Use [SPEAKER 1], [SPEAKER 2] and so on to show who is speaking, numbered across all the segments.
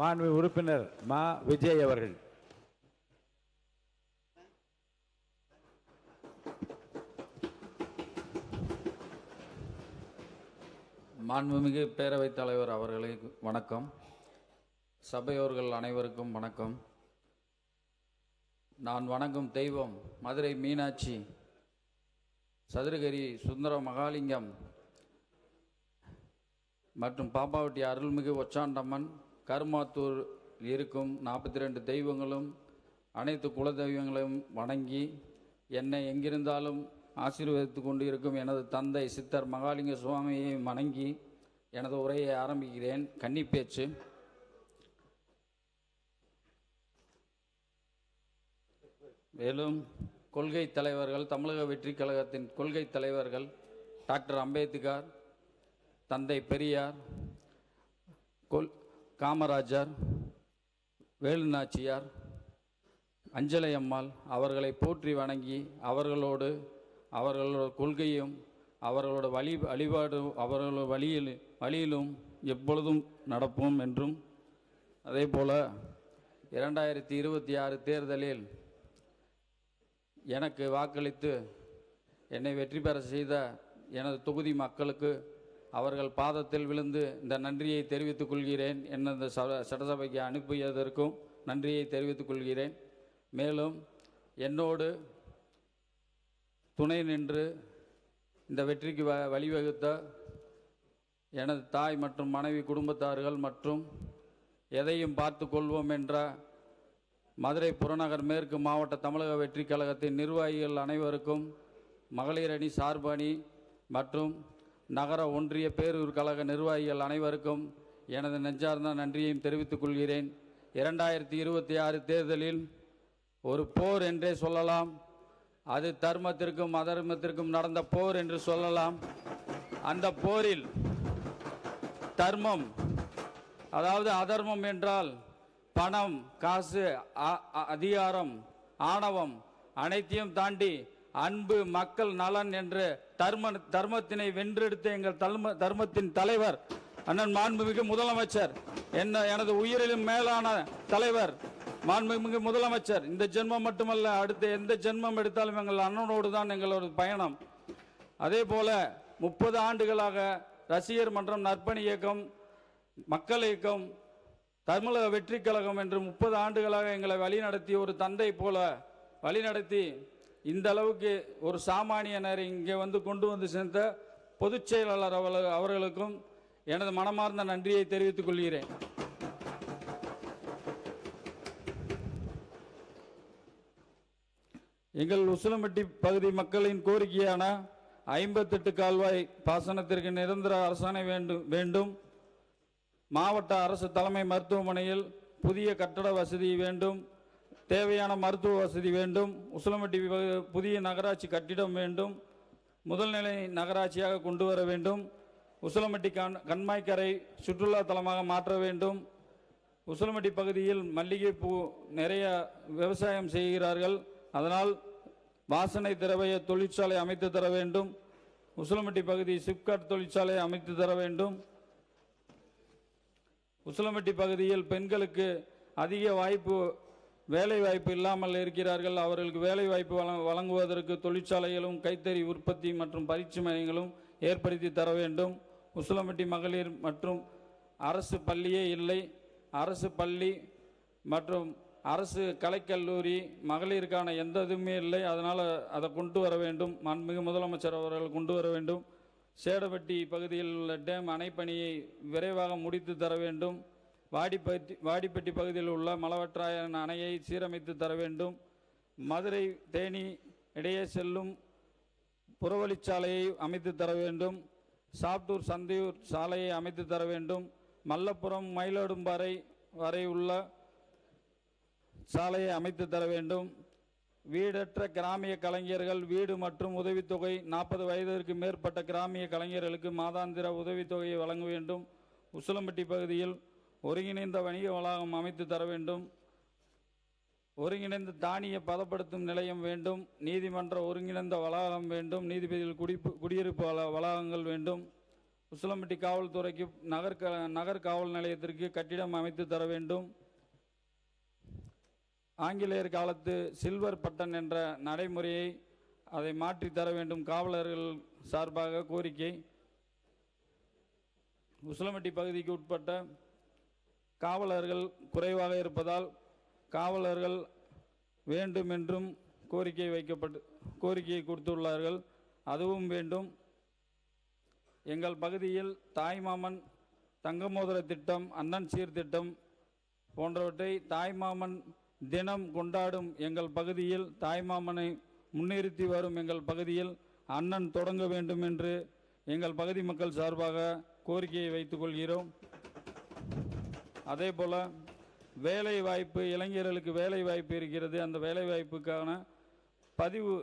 [SPEAKER 1] மாண்பு உறுப்பினர் மா விஜய் அவர்கள்.
[SPEAKER 2] மாண்புமிகு பேரவைத் தலைவர் அவர்களுக்கு வணக்கம். சபையோர்கள் அனைவருக்கும் வணக்கம். நான் வணங்கும் தெய்வம் மதுரை மீனாட்சி, சதுரகிரி சுந்தர மகாலிங்கம் மற்றும் பாப்பாவட்டி அருள்மிகு ஒச்சாண்டம்மன், கருமாத்தூர் இருக்கும் 42 தெய்வங்களும் அனைத்து குல தெய்வங்களையும் வணங்கி என்னை எங்கிருந்தாலும் ஆசீர்வதித்து கொண்டு இருக்கும் எனது தந்தை சித்தர் மகாலிங்க சுவாமியை வணங்கி எனது உரையை ஆரம்பிக்கிறேன். கன்னிப்பேச்சு. மேலும் கொள்கை தலைவர்கள், தமிழக வெற்றி கழகத்தின் கொள்கை தலைவர்கள் டாக்டர் அம்பேத்கர், தந்தை பெரியார், காமராஜர், வேலுநாச்சியார், அஞ்சலை அம்மாள் அவர்களை போற்றி வணங்கி அவர்களோட கொள்கையும் அவர்களோட வழிபாடு அவர்களோட வழியிலும் எப்பொழுதும் நடப்போம் என்றும், அதே போல் 2026 தேர்தலில் எனக்கு வாக்களித்து என்னை வெற்றி பெற செய்த எனது தொகுதி மக்களுக்கு அவர்கள் பாதத்தில் விழுந்து இந்த நன்றியை தெரிவித்துக் கொள்கிறேன். என்ன இந்த சட்டசபைக்கு அனுப்பியதற்கும் நன்றியை தெரிவித்துக் கொள்கிறேன். மேலும் என்னோடு துணை நின்று இந்த வெற்றிக்கு வழிவகுத்த எனது தாய் மற்றும் மனைவி குடும்பத்தார்கள் மற்றும் எதையும் பார்த்து கொள்வோம் என்ற மதுரை புறநகர் மேற்கு மாவட்ட தமிழக வெற்றி கழகத்தின் நிர்வாகிகள் அனைவருக்கும், மகளிர் அணி, சார்பு அணி மற்றும் நகர ஒன்றிய பேரூர் கழக நிர்வாகிகள் அனைவருக்கும் எனது நெஞ்சார்ந்த நன்றியையும் தெரிவித்துக் கொள்கிறேன். 2026 தேர்தலில் ஒரு போர் என்றே சொல்லலாம். அது தர்மத்திற்கும் அதர்மத்திற்கும் நடந்த போர் என்று சொல்லலாம். அந்த போரில் தர்மம், அதாவது அதர்மம் என்றால் பணம், காசு, அதிகாரம், ஆணவம் அனைத்தையும் தாண்டி அன்பு, மக்கள் நலன் என்று தர்மத்தினை வென்றெடுத்த எங்கள் தர்மத்தின் தலைவர் அண்ணன் மாண்புமிகு முதலமைச்சர், எனது உயிரிலும் மேலான தலைவர் மாண்புமிகு முதலமைச்சர். இந்த ஜென்மம் மட்டுமல்ல, அடுத்த எந்த ஜென்மம் எடுத்தாலும் எங்கள் அண்ணனோடு தான் எங்களோட பயணம். அதே போல 30 ஆண்டுகளாக ரசிகர் மன்றம், நற்பணி இயக்கம், மக்கள் இயக்கம், தமிழக வெற்றி கழகம் என்று 30 ஆண்டுகளாக எங்களை வழிநடத்தி ஒரு தந்தை போல வழிநடத்தி இந்த அளவுக்கு ஒரு சாமானியனர் இங்கே கொண்டு வந்து சேர்ந்த பொதுச் செயலாளர் அவர்களுக்கும் எனது மனமார்ந்த நன்றியை தெரிவித்துக் கொள்கிறேன். எங்கள் உசிலம்பட்டி பகுதி மக்களின் கோரிக்கையான 58 கால்வாய் பாசனத்திற்கு நிரந்தர அரசாணை வேண்டும். மாவட்ட அரசு தலைமை மருத்துவமனையில் புதிய கட்டட வசதி வேண்டும். தேவையான மருத்துவ வசதி வேண்டும். உசிலம்பட்டி புதிய நகராட்சி கட்டிடம் வேண்டும். முதல்நிலை நகராட்சியாக கொண்டு வர வேண்டும். உசிலம்பட்டி கண்மாய்க்கரை சுற்றுலா தலமாக மாற்ற வேண்டும். உசிலம்பட்டி பகுதியில் மல்லிகைப்பூ நிறைய விவசாயம் செய்கிறார்கள். அதனால் வாசனை திரவிய தொழிற்சாலை அமைத்து தர வேண்டும். உசிலம்பட்டி பகுதி சிப்காட் தொழிற்சாலை அமைத்து தர வேண்டும். உசிலம்பட்டி பகுதியில் பெண்களுக்கு அதிக வேலை வாய்ப்பு இல்லாமல் இருக்கிறார்கள். அவர்களுக்கு வேலை வாய்ப்பு வழங்குவதற்கு தொழிற்சாலைகளும் கைத்தறி உற்பத்தி மற்றும் பயிற்சி மையங்களும் ஏற்படுத்தி தர வேண்டும். உசிலம்பட்டி மகளிர் மற்றும் அரசு பள்ளியே இல்லை. அரசு பள்ளி மற்றும் அரசு கலைக்கல்லூரி மகளிருக்கான எந்த இதுவுமே இல்லை. அதனால் அதை கொண்டு வர வேண்டும். மாண்புமிகு முதலமைச்சர் அவர்கள் கொண்டு வர வேண்டும். சேடப்பட்டி பகுதியில் உள்ள டேம் அணைப்பணியை விரைவாக முடித்து தர வேண்டும். வாடிப்பட்டி பகுதியில் உள்ள மலவற்றாயன் அணையை சீரமைத்து தர வேண்டும். மதுரை தேனி இடையே செல்லும் புறவழிச்சாலையை அமைத்து தர வேண்டும். சாப்டூர் சந்தையூர் சாலையை அமைத்து தர வேண்டும். மல்லப்புரம் மயிலாடும்பாறை வரை உள்ள சாலையை அமைத்து தர வேண்டும். வீடற்ற கிராமிய கலைஞர்கள் வீடு மற்றும் உதவித்தொகை 40 வயதிற்கு மேற்பட்ட கிராமிய கலைஞர்களுக்கு மாதாந்திர உதவித்தொகையை வழங்க வேண்டும். உசிலம்பட்டி பகுதியில் ஒருங்கிணைந்த வணிக வளாகம் அமைத்து தர வேண்டும். ஒருங்கிணைந்த தானிய பதப்படுத்தும் நிலையம் வேண்டும். நீதிமன்ற ஒருங்கிணைந்த வளாகம் வேண்டும். நீதிபதிகள் குடியிருப்பு வளாகங்கள் வேண்டும். உசிலம்பட்டி காவல்துறைக்கு நகர் காவல் நிலையத்திற்கு கட்டிடம் அமைத்து தர வேண்டும். ஆங்கிலேயர் காலத்து சில்வர் பட்டன் என்ற நடைமுறையை அதை மாற்றி தர வேண்டும். காவலர்கள் சார்பாக கோரிக்கை. உசிலம்பட்டி பகுதிக்கு உட்பட்ட காவலர்கள் குறைவாக இருப்பதால் காவலர்கள் வேண்டும் என்றும் கோரிக்கையை கொடுத்துள்ளார்கள். அதுவும் வேண்டும். எங்கள் பகுதியில் தாய்மாமன் தங்கமோதிர திட்டம், அண்ணன் சீர்திட்டம் போன்றவற்றை தாய்மாமன் தினம் கொண்டாடும் எங்கள் பகுதியில், தாய்மாமனை முன்னிறுத்தி வரும் எங்கள் பகுதியில் அண்ணன் தொடங்க வேண்டும் என்று எங்கள் பகுதி மக்கள் சார்பாக கோரிக்கையை வைத்துக் கொள்கிறோம். அதே போல வேலை வாய்ப்பு, இளைஞர்களுக்கு வேலை வாய்ப்பு இருக்கிறது. அந்த வேலை வாய்ப்புக்கான பதிவு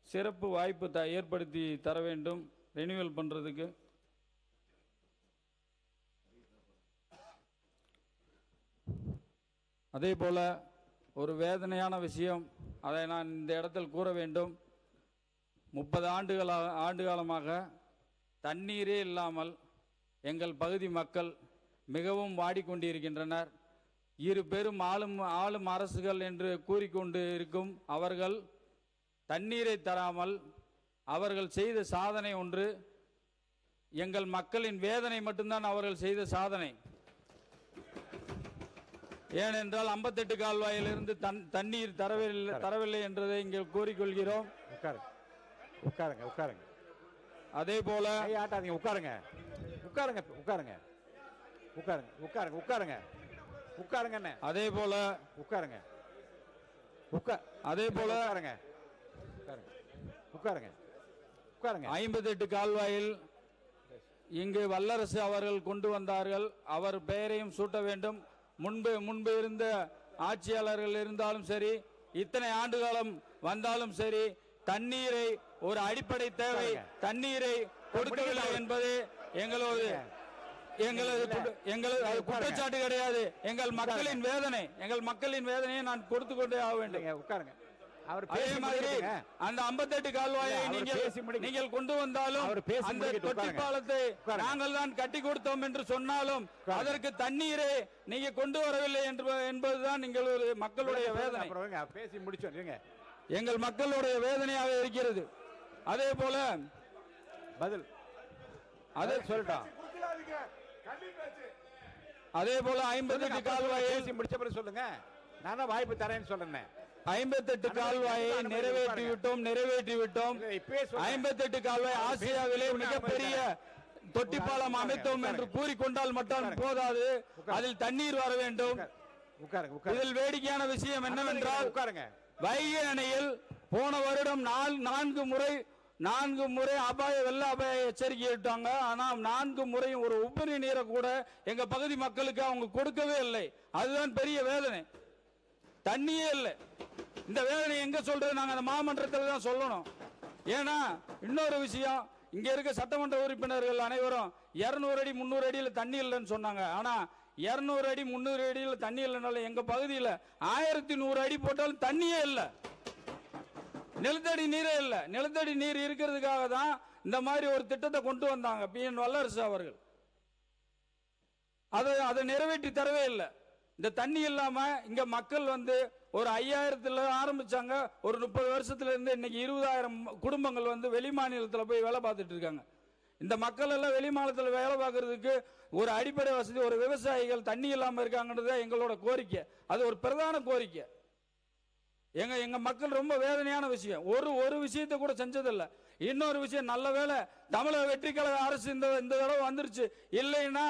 [SPEAKER 2] சிறப்பு வாய்ப்பு ஏற்படுத்தி தர வேண்டும், ரெனியூவல் பண்ணுறதுக்கு. அதே போல் ஒரு வேதனையான விஷயம், அதை நான் இந்த இடத்தில் கூற வேண்டும். 30 ஆண்டு காலமாக தண்ணீரே இல்லாமல் எங்கள் பகுதி மக்கள் மிகவும் வாடிக்கொண்டிருக்கின்றனர். இரு பெரும் ஆளும் அரசுகள் என்று கூறிக்கொண்டு இருக்கும் அவர்கள் தண்ணீரை தராமல் அவர்கள் செய்த சாதனை ஒன்று. எங்கள் மக்களின் வேதனை மட்டும்தான் அவர்கள் செய்த சாதனை. ஏனென்றால் 58 கால்வாயிலிருந்து தண்ணீர் தரவில்லை என்றதை இங்கே கூறிக்கொள்கிறோம்.
[SPEAKER 1] உட்காருங்க உட்காருங்க.
[SPEAKER 2] அதே போல
[SPEAKER 1] ஆட்டாதீங்க, உட்காருங்க உட்காருங்க உட்காருங்க உட்காருங்க உட்காருங்க உட்காருங்க உட்காருங்க.
[SPEAKER 2] அதே போல
[SPEAKER 1] உட்காருங்க
[SPEAKER 2] அதே போல
[SPEAKER 1] உட்காருங்க உட்காருங்க உட்காருங்க.
[SPEAKER 2] 58 கால்வாயில் இங்கு வல்லரசு அவர்கள் கொண்டு வந்தார்கள். அவர் பெயரையும் சூட்ட வேண்டும். முன்பு இருந்த ஆட்சியாளர்கள் இருந்தாலும் சரி, இத்தனை ஆண்டு காலம் வந்தாலும் சரி, தண்ணீரை ஒரு அடிப்படை தேவை, தண்ணீரை கொடுக்கவில்லை என்பது எங்களது குற்றச்சாட்டு கிடையாது. எங்கள் மக்களின் வேதனை, எங்கள் மக்களின் வேதனையை நான் கொடுத்து கொண்டே ஆக வேண்டும்.
[SPEAKER 1] உட்காருங்க.
[SPEAKER 2] அதே மாதிரி அந்த 58 கால்வாயை நீங்கள் கொண்டு வந்தாலும் அந்த தொட்டி பாலத்தை நாங்கள் தான் கட்டி கொடுத்தோம் என்று சொன்னாலும் அதற்கு தண்ணீரை நீங்க கொண்டு வரவில்லை என்பதுதான் மக்களுடைய வேதனை.
[SPEAKER 1] பேசி முடிச்சோம்.
[SPEAKER 2] எங்கள் மக்களுடைய வேதனையாக இருக்கிறது. அதே போல
[SPEAKER 1] பதில் அதை சொல்லிட்டோம்.
[SPEAKER 2] அதே போல 58 கால்வாயை
[SPEAKER 1] முடிச்ச பிறகு சொல்லுங்க. நான் தான் வாய்ப்பு தரேன்னு சொல்றேன்.
[SPEAKER 2] 58 கால்வாயை நிறைவேற்றி விட்டோம். 58 கால்வாய் ஆசியாவிலே மிகப்பெரிய தொட்டிப்பாலம் அமைத்தோம் என்று கூறிக்கொண்டால் மட்டும் போதாது, அதில் தண்ணீர் வர வேண்டும். இதில் வேடிக்கையான விஷயம் என்னவென்றால், வைகை அணையில் போன வருடம் 4 முறை வெள்ள அபாய எச்சரிக்கை விட்டாங்க. ஆனா 4 முறையும் ஒரு உபரி நீரை கூட எங்க பகுதி மக்களுக்கு அவங்க கொடுக்கவே இல்லை. அதுதான் பெரிய வேதனை. தண்ணியே இல்லை. இந்த வேதனை எங்க சொல்றது? நாங்க அந்த மாமன்றத்தில் தான் சொல்லணும். ஏன்னா இன்னொரு விஷயம், இங்க இருக்க சட்டமன்ற உறுப்பினர்கள் அனைவரும் 200 அடி 300 அடியில் தண்ணி இல்லைன்னு சொன்னாங்க. ஆனா 200 அடி 300 அடியில் தண்ணி இல்லைனாலும் எங்க பகுதியில் 1100 அடி போட்டாலும் தண்ணியே இல்லை, நிலத்தடி நீரே இல்லை. நிலத்தடி நீர் இருக்கிறதுக்காக தான் இந்த மாதிரி ஒரு திட்டத்தை கொண்டு வந்தாங்க PN வல்லரசு அவர்கள். அதை நிறைவேற்றி தரவே இல்லை. இந்த தண்ணி இல்லாம இங்க மக்கள் ஒரு 5000 ஆரம்பிச்சாங்க. ஒரு 30 வருஷத்துல இருந்து இன்னைக்கு 20,000 குடும்பங்கள் வெளி மாநிலத்தில் போய் வேலை பார்த்துட்டு இருக்காங்க. இந்த மக்கள் எல்லாம் வெளி மாநிலத்தில் வேலை பார்க்கறதுக்கு ஒரு அடிப்படை வசதி, ஒரு விவசாயிகள் தண்ணி இல்லாம இருக்காங்கன்றது எங்களோட கோரிக்கை. அது ஒரு பிரதான கோரிக்கை. எங்க மக்கள் ரொம்ப வேதனையான விஷயம். ஒரு விஷயத்தை கூட செஞ்சதில்லை. இன்னொரு விஷயம், நல்ல வேலை தமிழக வெற்றி கழக அரசு இந்த தடவை வந்துருச்சு. இல்லைன்னா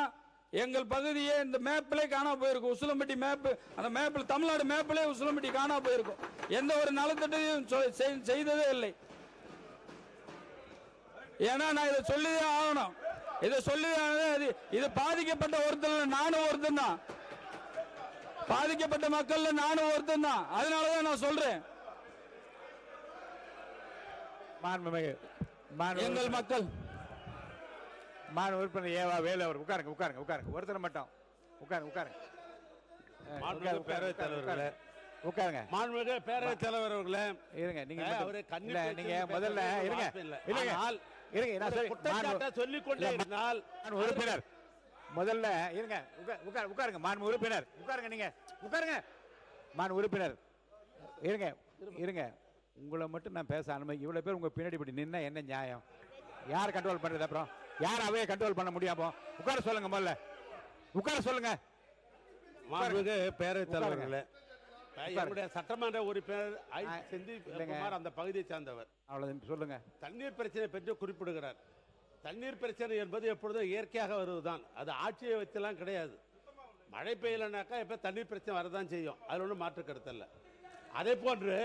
[SPEAKER 2] எங்கள் பகுதியே இந்த மேப்பிலே காணா போயிருக்கும். உசிலம்பட்டி மேப்பு, அந்த மேப்பில் தமிழ்நாடு மேப்பிலே உசிலம்பட்டி காணா போயிருக்கும். எந்த ஒரு நலத்திட்டையும் செய்ததே இல்லை. ஏன்னா நான் இதை சொல்லிதான் ஆகணும். இதை சொல்லிதான். இது பாதிக்கப்பட்ட ஒருத்தர் நானும் ஒருத்தன் தான். பாதிக்கப்பட்ட மக்கள் நானும் ஒருத்தன் தான். அதனாலதான் நான் சொல்றேன். எங்கள் மக்கள்
[SPEAKER 1] உறுப்பினர் ஏவா வேலு அவர் உட்காருங்க. ஒருத்தர் மட்டும் உட்காருங்க. பேரவைத் தலைவர்களே உட்காருங்க. பேரவைத் தலைவர் அவர்களே இருங்க. நீங்க முதல்ல இருங்க. இருங்க நான் சொல்லி-
[SPEAKER 3] குற்றச்சாட்டை சொல்லிக் கொண்டே இருந்தால்
[SPEAKER 1] மாண்பு உறுப்பினர் முதல்ல இருங்க உட்காருங்க மாண்பு உறுப்பினர் உட்காருங்க நீங்க உட்காருங்க மாண்பு உறுப்பினர் இருங்க இருங்க உங்களை மட்டும் நான் பேச அனுமதி இவ்வளவு பேர் உங்க பின்னாடி இப்படி நின்னா என்ன நியாயம் யார் கண்ட்ரோல் பண்றது அப்புறம் யார் அவையை கண்ட்ரோல் பண்ண முடியாமோ உட்கார சொல்லுங்க முதல்ல உட்கார சொல்லுங்க
[SPEAKER 3] மாண்புமிகு பேரவைத் தலைவர்களே
[SPEAKER 1] உட்காருங்க.
[SPEAKER 3] என்னுடைய சட்டமன்ற உறுப்பினர் ஐ. செந்தில்
[SPEAKER 1] இல்லைங்க.
[SPEAKER 3] குமார் அந்த பகுதியை சார்ந்தவர்
[SPEAKER 1] அவ்வளவு சொல்லுங்க
[SPEAKER 3] தண்ணீர் பிரச்சனை பற்றி குறிப்பிடுகிறார். தண்ணீர் பிரச்சனை என்பது எப்பொழுதும் இயற்கையாக வருவதுதான், அது ஆட்சியை வச்செல்லாம் கிடையாது. மழை பெய்யலைனாக்கா எப்போ தண்ணீர் பிரச்சனை வரதான் செய்யும், அதில் ஒன்றும் மாற்று கருத்து இல்லை. அதே போன்று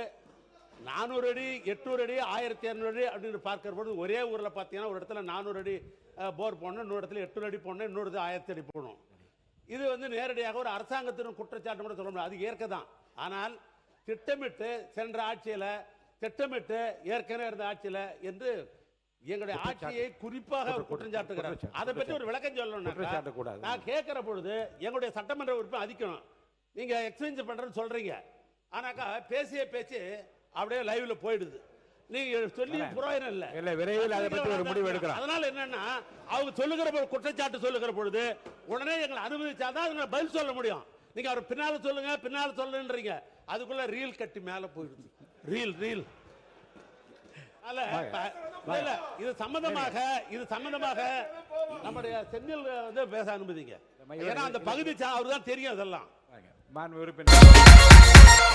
[SPEAKER 3] 400 அடி 800 அடி 1200 அடி அப்படின்னு பார்க்கிற பொழுது ஒரே ஊரில் பார்த்தீங்கன்னா ஒரு இடத்துல 400 அடி போர் போடணும், இன்னொரு இடத்துல 800 அடி போடணும், இன்னொரு இடத்துல 1000 அடி போடணும். இது வந்து நேரடியாக ஒரு அரசாங்கத்தின் குற்றச்சாட்டு கூட சொல்ல முடியாது, அது இயற்கை தான். ஆனால் திட்டமிட்டு சென்ற ஆட்சியில் திட்டமிட்டு ஏற்கனவே இருந்த ஆட்சியில் என்று எங்களுடைய ஆட்சியை குறிப்பாக அவர் குற்றம் சாட்டுகிறார். அதை பற்றி ஒரு விளக்கம் சொல்லணும். நான் கேட்கிற பொழுது எங்களுடைய சட்டமன்ற உறுப்பினர் அதிக்கணும், நீங்க எக்ஸ்பிளைன் பண்றேன்னு சொல்றீங்க, ஆனாக்கா பேசிய பேச்சு அப்படியே லைவ்ல போயிடுது. நீங்க சொல்லி புரோஜனம் இல்ல.
[SPEAKER 1] இல்ல விரைவில் அதை பற்றி ஒரு முடிவு எடுக்கலாம்.
[SPEAKER 3] அதனால என்னன்னா அவங்க சொல்லுகிற பொழுது குற்றச்சாட்டு சொல்லுகிற பொழுது உடனே எங்களை அனுமதிச்சாதான் அதுங்க பதில் சொல்ல முடியும். நீங்க அவர் பின்னால சொல்லுங்க பின்னால சொல்லுன்றீங்க, அதுக்குள்ள ரீல் கட்டி மேல போயிடுது. ரீல் ரீல் இது சம்பந்தமாக நம்முடைய செந்தில் வந்து பேச அனுமதிங்க. ஏன்னா அந்த பகுதி அவரு தான் தெரியும் அதெல்லாம்.
[SPEAKER 1] மாண்பு உறுப்பினர்